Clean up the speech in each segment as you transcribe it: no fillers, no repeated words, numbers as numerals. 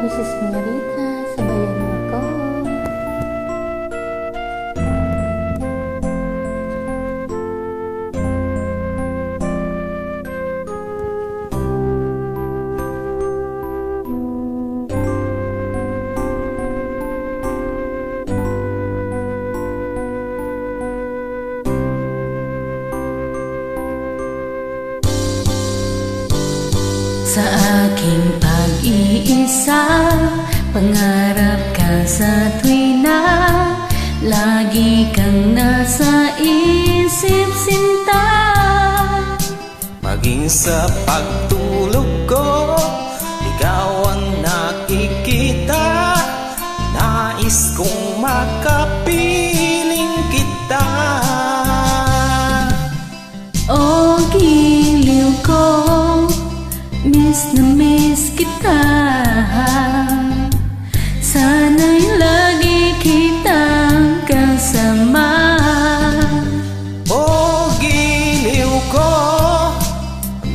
si Señorita, sabayan mo ako. Sa aking pag-iisa, pangarap ka sa tuwina, lagi kang nasa isip, sinta. Maging sa pagtulog ko, ikaw ang nakikita. Nais kong makapiling kita. O giliw ko, miss na miss kita. Sana'y lagi kitang kasama. O giliw ko,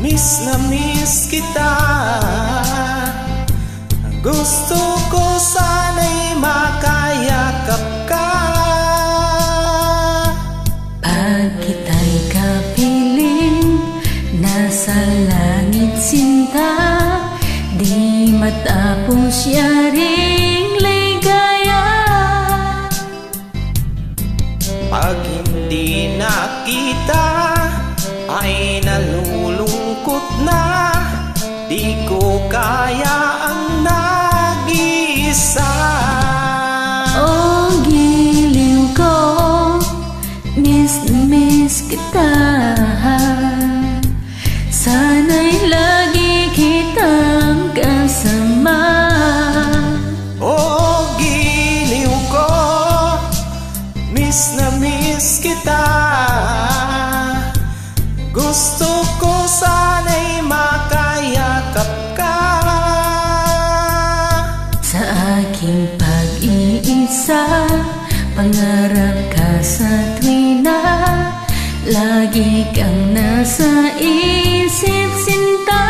miss na miss kita. Gusto ko sana'y makayakap ka. Pag kita'y kapiling, nasa langit sinta, di matapos yaring ligaya. Pag hindi nakita, ay nalulungkot na. Di ko kaya ang nag-iisa. O giliw ko, miss na miss kita. Sana'y lagi kitang kasama. O giliw ko, miss na miss kita. Gusto ko sana'y makayakap ka. Sa aking pag-iisa, pangarap ka sa tuwina, lagi kang nasa isip, sinta.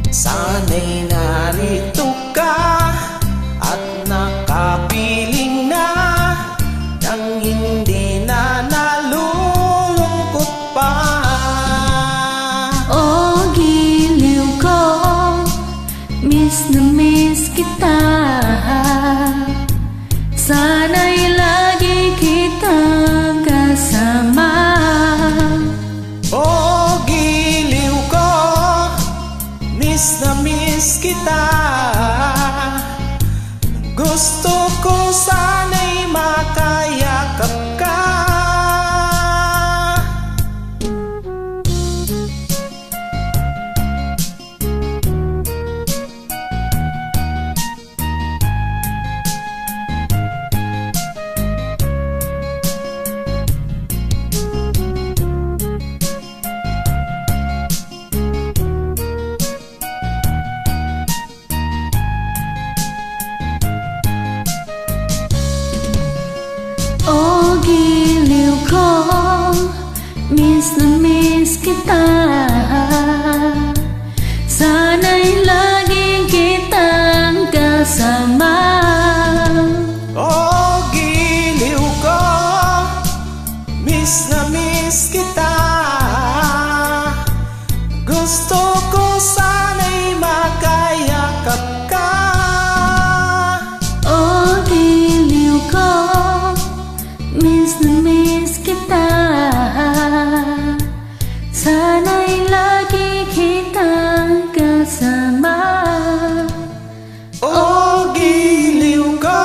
Sana'y narito ka at nakapiling na, nang hindi na nalulungkot pa. O giliw ko, miss na miss kita. Sana'y lagi kitang kasama. O giliw ko, miss na miss kita. Gusto ko sana'y makayakap ka. O giliw ko, miss na miss kita. Sana'y lagi kitang kasama. O giliw ko, miss na miss kita. Gusto ko sana'y makayakap ka. O giliw ko, miss na miss kita. Sana'y lagi kitang kasama. O giliw ko,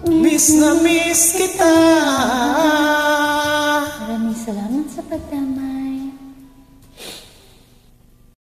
miss na miss kita. Maraming salamat sa pagdamay.